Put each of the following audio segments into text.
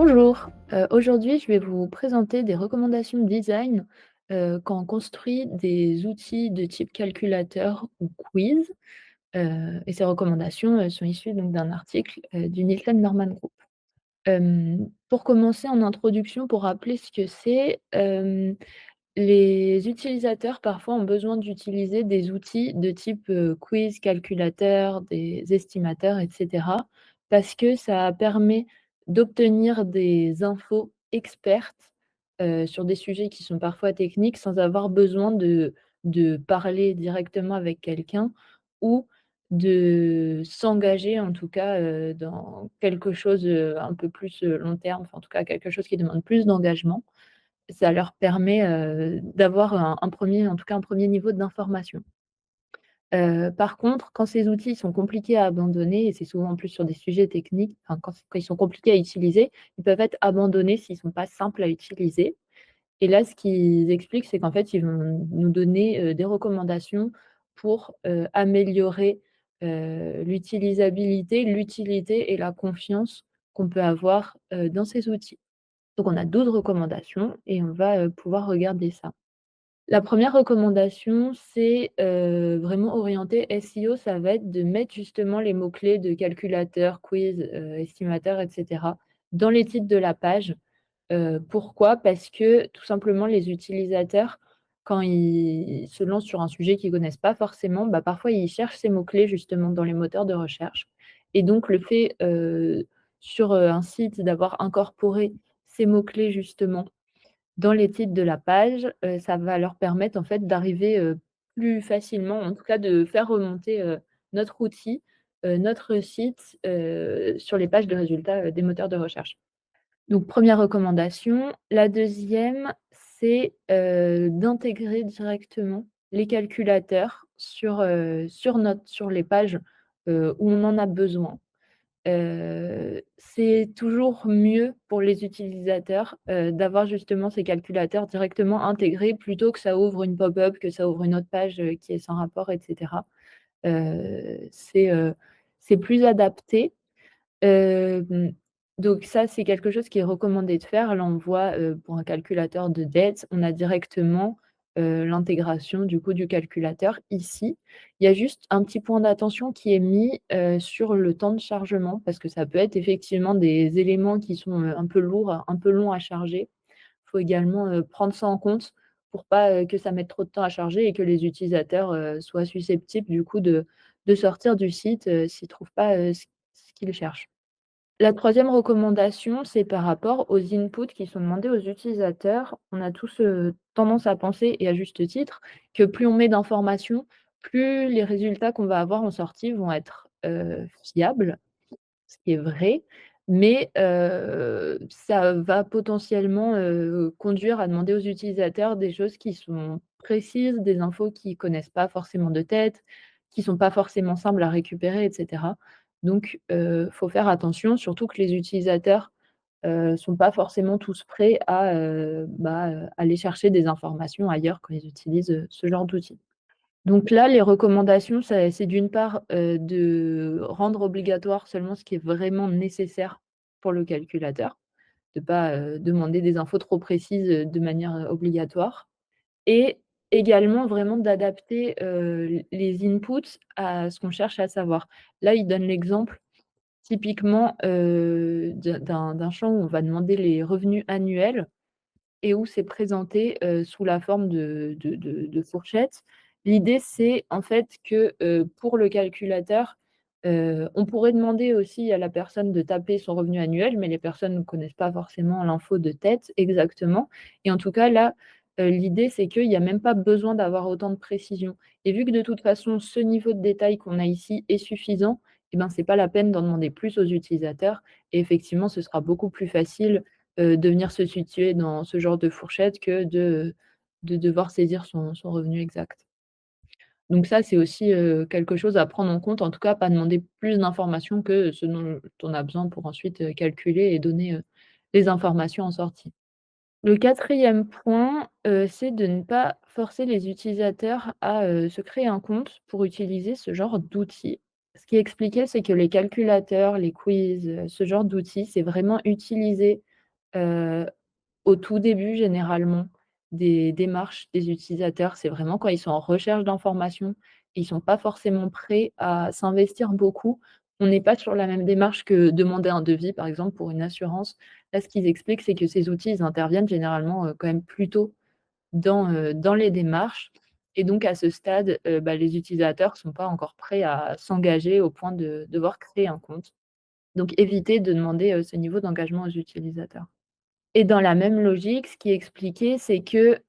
Bonjour, aujourd'hui je vais vous présenter des recommandations de design, quand on construit des outils de type calculateur ou quiz, et ces recommandations, sont issues donc d'un article, du Nielsen Norman Group. Pour commencer en introduction, pour rappeler ce que c'est, les utilisateurs, parfois, ont besoin d'utiliser des outils de type, quiz, calculateur, des estimateurs et cetera, parce que ça permet d'obtenir des infos expertes, sur des sujets qui sont parfois techniques, sans avoir besoin de parler directement avec quelqu'un ou de s'engager, en tout cas, dans quelque chose, un peu plus, long terme, enfin, en tout cas, quelque chose qui demande plus d'engagement. Ça leur permet, d'avoir un 1er en tout cas un premier niveau d'information. Par contre, quand ces outils sont compliqués à abandonner et c'est souvent en plus sur des sujets techniques, enfin quand ils sont compliqués à utiliser, ils peuvent être abandonnés s'ils sont pas simples à utiliser. Et là, ce qu'ils expliquent, c'est qu'en fait, ils vont nous donner, des recommandations pour, améliorer, l'utilisabilité, l'utilité et la confiance qu'on peut avoir, dans ces outils. Donc on a 12 recommandations et on va, pouvoir regarder ça. La première recommandation, c'est, vraiment orienté SEO, ça va être de mettre justement les mots-clés de calculateur, quiz, estimateur et cetera dans les titres de la page. Pourquoi? Parce que tout simplement les utilisateurs, quand ils se lancent sur un sujet qu'ils connaissent pas forcément, bah, parfois ils cherchent ces mots-clés justement dans les moteurs de recherche et donc le fait, sur, un site d'avoir incorporé ces mots-clés justement dans les titres de la page, ça va leur permettre en fait d'arriver, plus facilement, en tout cas de faire remonter, notre outil, notre site, sur les pages de résultats, des moteurs de recherche. Donc première recommandation. La deuxième, c'est, d'intégrer directement les calculateurs sur les pages, où on en a besoin. C'est toujours mieux pour les utilisateurs, d'avoir justement ces calculateurs directement intégrés plutôt que ça ouvre une pop-up, que ça ouvre une autre page, qui est sans rapport et cetera. C'est plus adapté. Hem, donc ça, c'est quelque chose qui est recommandé de faire. Là, on voit, pour un calculateur de dettes, on a directement, l'intégration du coup du calculateur ici. Il y a juste un petit point d'attention qui est mis, sur le temps de chargement parce que ça peut être effectivement des éléments qui sont, un peu lourds, un peu longs à charger. Il faut également, prendre ça en compte pour pas, que ça mette trop de temps à charger et que les utilisateurs, soient susceptibles du coup de sortir du site, s'ils trouvent pas, ce qu'ils cherchent. La troisième recommandation, c'est par rapport aux inputs qui sont demandés aux utilisateurs. On a tous, tendance à penser, et à juste titre, que plus on met d'informations, plus les résultats qu'on va avoir en sortie vont être, fiables, ce qui est vrai, mais ça va potentiellement, conduire à demander aux utilisateurs des choses qui sont précises, des infos qu'ils connaissent pas forcément de tête, qui sont pas forcément simples à récupérer et cetera. Donc faut faire attention, surtout que les utilisateurs, sont pas forcément tous prêts à, aller chercher des informations ailleurs quand ils utilisent, ce genre d'outils. Donc là, les recommandations, c'est d'une part, de rendre obligatoire seulement ce qui est vraiment nécessaire pour le calculateur, de pas, demander des infos trop précises, de manière, obligatoire et également vraiment d'adapter, les inputs à ce qu'on cherche à savoir. Là, il donne l'exemple typiquement, d'un champ où on va demander les revenus annuels et où c'est présenté, sous la forme de fourchettes. L'idée, c'est en fait que, pour le calculateur, on pourrait demander aussi à la personne de taper son revenu annuel, mais les personnes ne connaissent pas forcément l'info de tête exactement et en tout cas là, l'idée, c'est qu'il y a même pas besoin d'avoir autant de précision et vu que de toute façon, ce niveau de détail qu'on a ici est suffisant et ben, c'est pas la peine d'en demander plus aux utilisateurs et effectivement, ce sera beaucoup plus facile de venir se situer dans ce genre de fourchette que de devoir saisir son revenu exact. Donc ça, c'est aussi, quelque chose à prendre en compte, en tout cas pas demander plus d'informations que ce dont on a besoin pour ensuite, calculer et donner, les informations en sortie. Le quatrième point, c'est de ne pas forcer les utilisateurs à, se créer un compte pour utiliser ce genre d'outils. Ce qui est expliqué, c'est que les calculateurs, les quiz, ce genre d'outils, c'est vraiment utilisé Heu, Au tout début, généralement, des démarches des utilisateurs, c'est vraiment quand ils sont en recherche d'informations, ils sont pas forcément prêts à s'investir beaucoup. On n'est pas sur la même démarche que demander un devis, par exemple, pour une assurance. Là, ce qu'ils expliquent, c'est que ces outils, ils interviennent généralement, quand même plus tôt dans les démarches et donc à ce stade, les utilisateurs sont pas encore prêts à s'engager au point de devoir créer un compte. Donc éviter de demander, ce niveau d'engagement aux utilisateurs. Et dans la même logique, ce qui est expliqué, c'est que,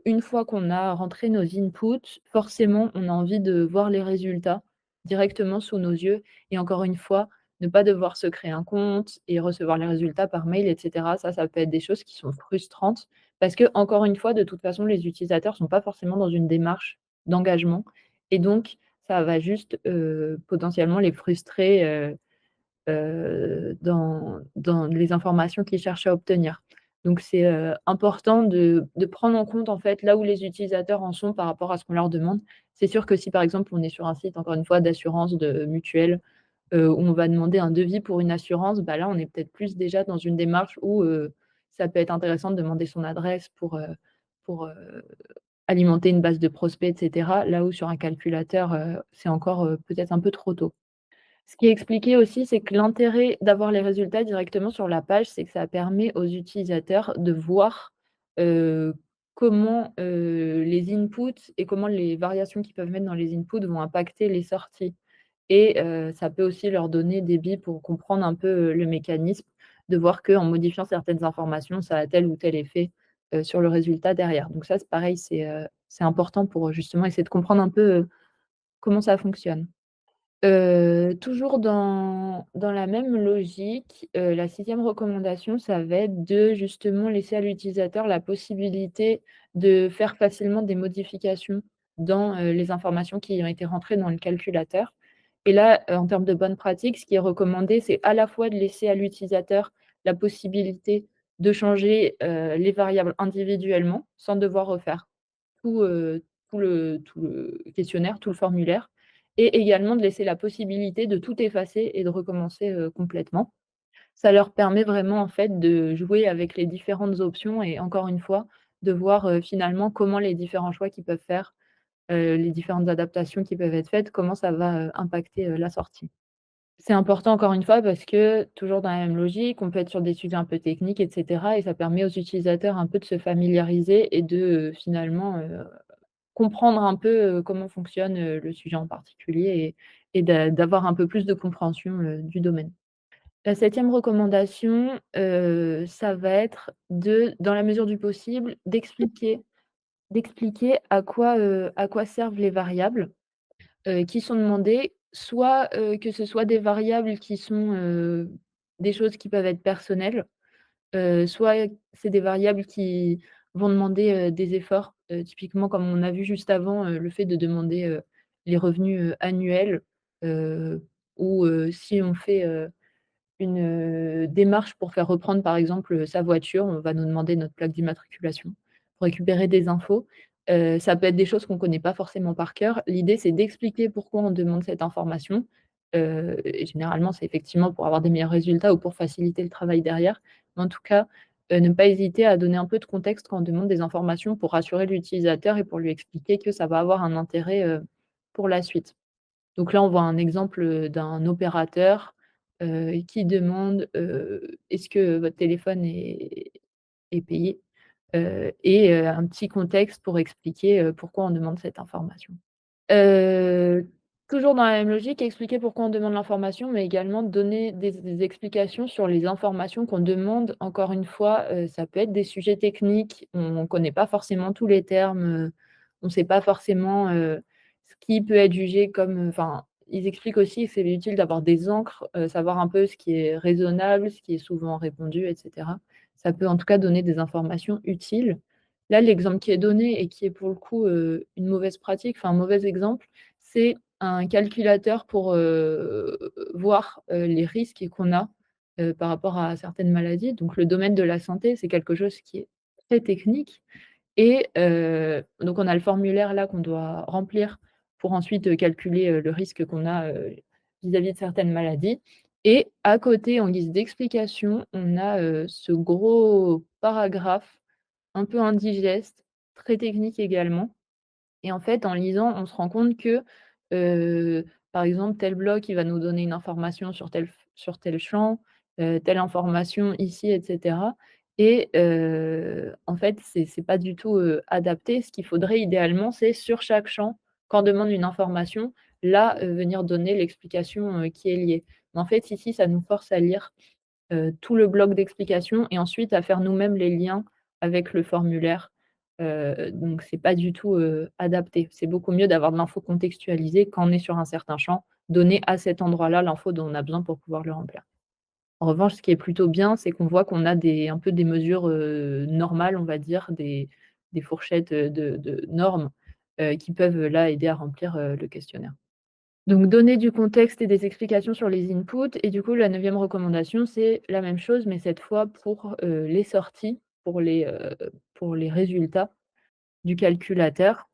une fois qu'on a rentré nos inputs, forcément, on a envie de voir les résultats directement sous nos yeux et encore une fois, ne pas devoir se créer un compte et recevoir les résultats par mail et cetera. Ça peut être des choses qui sont frustrantes parce que encore une fois, de toute façon, les utilisateurs sont pas forcément dans une démarche d'engagement et donc ça va juste, potentiellement les frustrer, dans les informations qu'ils cherchent à obtenir. Donc c'est, important de prendre en compte, en fait, là où les utilisateurs en sont par rapport à ce qu'on leur demande. C'est sûr que si, par exemple, on est sur un site, encore une fois, d'assurance, de mutuelle, où on va demander un devis pour une assurance, là, on est peut-être plus déjà dans une démarche où, ça peut être intéressant de demander son adresse pour alimenter une base de prospects et cetera. Là où sur un calculateur, c'est encore, peut-être un peu trop tôt. Ce qui est expliqué aussi, c'est que l'intérêt d'avoir les résultats directement sur la page, c'est que ça permet aux utilisateurs de voir, heu, comment, les inputs et comment les variations qu'ils peuvent mettre dans les inputs vont impacter les sorties et ça peut aussi leur donner des billes pour comprendre un peu, le mécanisme, de voir qu'en modifiant certaines informations, ça a tel ou tel effet, sur le résultat derrière. Donc ça, c'est pareil, c'est important pour, justement essayer de comprendre un peu, comment ça fonctionne. Toujours dans la même logique, la sixième recommandation, ça va être de justement laisser à l'utilisateur la possibilité de faire facilement des modifications dans, les informations qui ont été rentrées dans le calculateur et là, en termes de bonnes pratiques, ce qui est recommandé, c'est à la fois de laisser à l'utilisateur la possibilité de changer, les variables individuellement, sans devoir refaire tout, tout le questionnaire, tout le formulaire et également de laisser la possibilité de tout effacer et de recommencer, complètement. Ça leur permet vraiment, en fait, de jouer avec les différentes options et encore une fois, de voir, finalement comment les différents choix qu'ils peuvent faire, les différentes adaptations qui peuvent être faites, comment ça va, impacter, la sortie. C'est important encore une fois parce que, toujours dans la même logique, on peut être sur des sujets un peu techniques et cetera et ça permet aux utilisateurs un peu de se familiariser et de, finalement, comprendre un peu, comment fonctionne, le sujet en particulier et d'avoir un peu plus de compréhension, du domaine. La septième recommandation, ça va être dans la mesure du possible, d'expliquer à quoi servent les variables, qui sont demandées. Soit, que ce soit des variables qui sont, des choses qui peuvent être personnelles. Soit c'est des variables qui vont demander, des efforts, typiquement comme on a vu juste avant, le fait de demander, les revenus, annuels, heu, ou si on fait, une, démarche pour faire reprendre, par exemple, sa voiture, on va nous demander notre plaque d'immatriculation pour récupérer des infos. Ça peut être des choses qu'on ne connaît pas forcément par cœur. L'idée, c'est d'expliquer pourquoi on demande cette information, et généralement, c'est effectivement pour avoir des meilleurs résultats ou pour faciliter le travail derrière. Mais en tout cas, ne pas hésiter à donner un peu de contexte quand on demande des informations pour rassurer l'utilisateur et pour lui expliquer que ça va avoir un intérêt, pour la suite. Donc là, on voit un exemple, d'un opérateur, qui demande, «Est-ce que votre téléphone est payé?» Et un petit contexte pour expliquer, pourquoi on demande cette information. Heu, Toujours dans la même logique, expliquer pourquoi on demande l'information, mais également donner des explications sur les informations qu'on demande. Encore une fois, ça peut être des sujets techniques, on ne connaît pas forcément tous les termes, on ne sait pas forcément, ce qui peut être jugé comme, enfin, ils expliquent aussi que c'est utile d'avoir des encres, savoir un peu ce qui est raisonnable, ce qui est souvent répondu et cetera. Ça peut en tout cas donner des informations utiles. Là, l'exemple qui est donné et qui est pour le coup, une mauvaise pratique, enfin un mauvais exemple, c'est un calculateur pour, voir, les risques qu'on a, par rapport à certaines maladies. Donc le domaine de la santé, c'est quelque chose qui est très technique et donc on a le formulaire là qu'on doit remplir pour ensuite, calculer, le risque qu'on a, vis-à-vis de certaines maladies Et à côté, en guise d'explication, on a, ce gros paragraphe un peu indigeste, très technique également. Et en fait, en lisant, on se rend compte que, heu, par exemple, tel bloc, il va nous donner une information sur tel champ, telle information ici et cetera. Et en fait, c'est pas du tout, adapté. Ce qu'il faudrait idéalement, c'est sur chaque champ, quand on demande une information, là, venir donner l'explication, qui est liée. Mais en fait, ici, ça nous force à lire tout le bloc d'explication et ensuite à faire nous-mêmes les liens avec le formulaire. Donc c'est pas du tout, adapté. C'est beaucoup mieux d'avoir de l'info contextualisée quand on est sur un certain champ, donner à cet endroit-là l'info dont on a besoin pour pouvoir le remplir. En revanche, ce qui est plutôt bien, c'est qu'on voit qu'on a un peu des mesures, normales, on va dire, des fourchettes, de normes, qui peuvent, là, aider à remplir, le questionnaire. Donc donner du contexte et des explications sur les inputs et du coup la neuvième recommandation, c'est la même chose, mais cette fois pour, les sorties, pour les résultats du calculateur.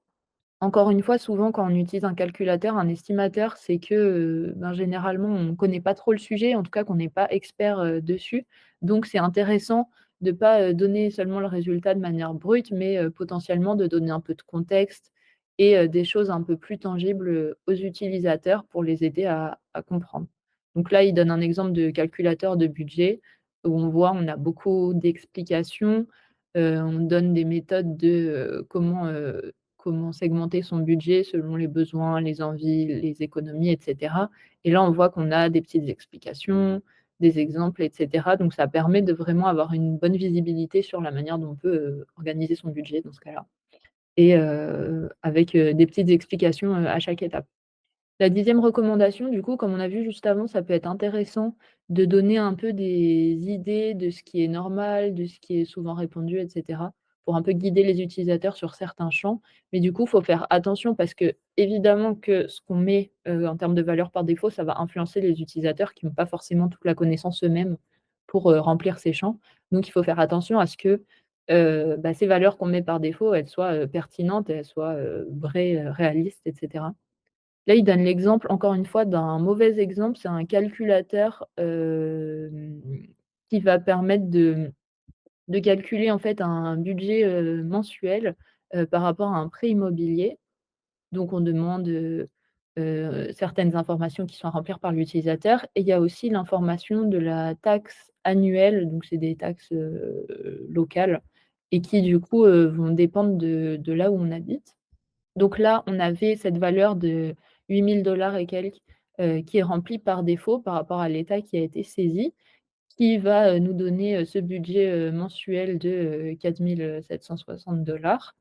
Encore une fois, souvent quand on utilise un calculateur, un estimateur, c'est que, ben, généralement on ne connaît pas trop le sujet, en tout cas qu'on n'est pas expert, dessus. Donc c'est intéressant de pas, donner seulement le résultat de manière brute, mais, potentiellement de donner un peu de contexte et des choses un peu plus tangibles, aux utilisateurs pour les aider à comprendre. Donc là, il donne un exemple de calculateur de budget où on voit, on a beaucoup d'explications, on donne des méthodes de, comment segmenter son budget selon les besoins, les envies, les économies et cetera. Et là, on voit qu'on a des petites explications, des exemples et cetera. Donc ça permet de vraiment avoir une bonne visibilité sur la manière dont on peut, organiser son budget dans ce cas-là et avec, des petites explications, à chaque étape. La dixième recommandation, du coup, comme on a vu juste avant, ça peut être intéressant de donner un peu des idées de ce qui est normal, de ce qui est souvent répandu et cetera, pour un peu guider les utilisateurs sur certains champs. Mais du coup, il faut faire attention parce que évidemment que ce qu'on met, en termes de valeur par défaut, ça va influencer les utilisateurs qui n'ont pas forcément toute la connaissance eux-mêmes pour, remplir ces champs. Donc il faut faire attention à ce que, bah, ces valeurs qu'on met par défaut, elles soient, pertinentes et elles soient, vraies, réalistes et cetera. Là, il donne l'exemple, encore une fois, d'un mauvais exemple. C'est un calculateur, qui va permettre de calculer, en fait, un budget, mensuel, par rapport à un prêt immobilier. Donc on demande, certaines informations qui sont à remplir par l'utilisateur et il y a aussi l'information de la taxe annuelle, donc c'est des taxes, locales et qui, du coup, vont dépendre de là où on habite. Donc là, on avait cette valeur de 8 000 $ et quelques, qui est remplie par défaut par rapport à l'état qui a été saisi, qui va, nous donner, ce budget, mensuel de, 4 760 $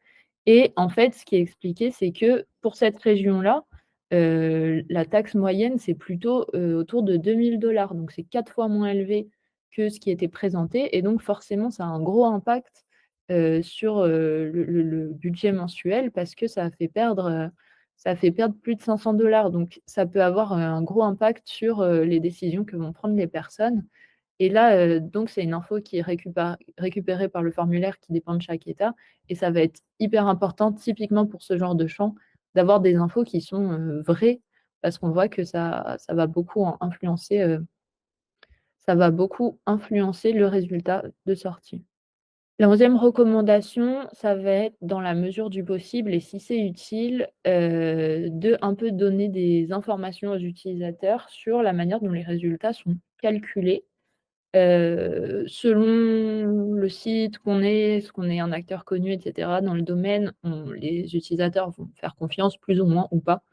et en fait, ce qui est expliqué, c'est que pour cette région-là, la taxe moyenne, c'est plutôt, autour de 2 000 $. Donc c'est 4 fois moins élevé que ce qui était présenté et donc forcément, ça a un gros impact, sur, le budget mensuel parce que ça fait perdre plus de 500 $. Donc ça peut avoir, un gros impact sur, les décisions que vont prendre les personnes et là, donc c'est une info qui est récupérée par le formulaire qui dépend de chaque État et ça va être hyper important typiquement pour ce genre de champ, d'avoir des infos qui sont, vraies parce qu'on voit que ça va beaucoup influencer le résultat de sortie. La 11e recommandation, ça va être dans la mesure du possible et si c'est utile, de un peu donner des informations aux utilisateurs sur la manière dont les résultats sont calculés. Selon le site qu'on est, est-ce qu'on est un acteur connu et cetera dans le domaine, les utilisateurs vont faire confiance plus ou moins ou pas,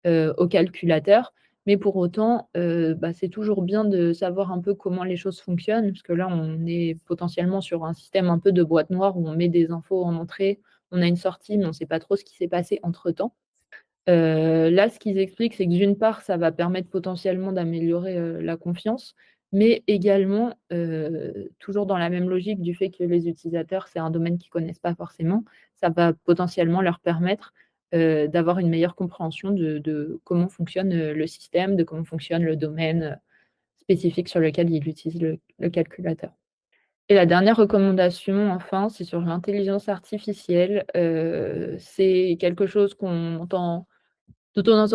au calculateur. Mais pour autant, bah, c'est toujours bien de savoir un peu comment les choses fonctionnent, parce que là, on est potentiellement sur un système un peu de boîte noire où on met des infos en entrée, on a une sortie, mais on ne sait pas trop ce qui s'est passé entre-temps. Là, ce qu'ils expliquent, c'est que d'une part, ça va permettre potentiellement d'améliorer, la confiance, mais également, toujours dans la même logique du fait que les utilisateurs, c'est un domaine qu'ils connaissent pas forcément, ça va potentiellement leur permettre, d'avoir une meilleure compréhension de comment fonctionne, le système, de comment fonctionne le domaine, spécifique sur lequel ils utilisent le calculateur. Et la dernière recommandation, enfin, c'est sur l'intelligence artificielle. C'est quelque chose dont on entend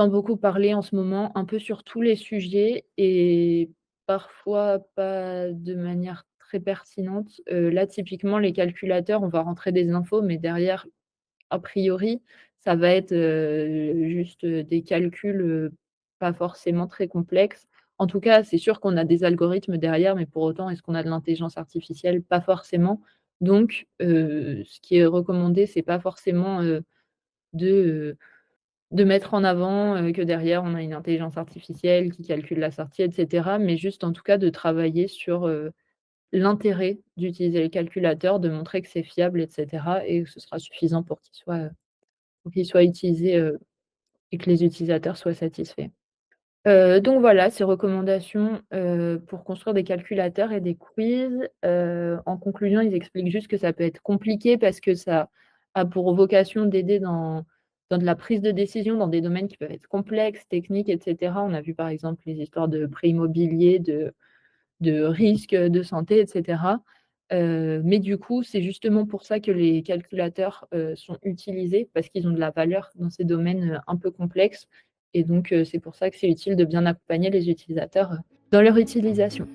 beaucoup parler en ce moment, un peu sur tous les sujets et parfois pas de manière très pertinente. Là, typiquement, les calculateurs, on va rentrer des infos, mais derrière, a priori, ça va être, juste, des calculs, pas forcément très complexes. En tout cas, c'est sûr qu'on a des algorithmes derrière, mais pour autant, est-ce qu'on a de l'intelligence artificielle? Pas forcément. Donc, ce qui est recommandé, c'est pas forcément, de, de mettre en avant, que derrière on a une intelligence artificielle qui calcule la sortie et cetera, mais juste en tout cas de travailler sur, l'intérêt d'utiliser les calculateurs, de montrer que c'est fiable et cetera et que ce sera suffisant pour qu'il soit utilisé, et que les utilisateurs soient satisfaits. Donc voilà, ces recommandations, pour construire des calculateurs et des quiz. En conclusion, ils expliquent juste que ça peut être compliqué parce que ça a pour vocation d'aider dans de la prise de décision, dans des domaines qui peuvent être complexes, techniques et cetera. On a vu par exemple les histoires de prêts immobiliers, de risques, de santé et cetera. Mais du coup, c'est justement pour ça que les calculateurs, sont utilisés parce qu'ils ont de la valeur dans ces domaines, un peu complexes et donc c'est pour ça que c'est utile de bien accompagner les utilisateurs, dans leur utilisation.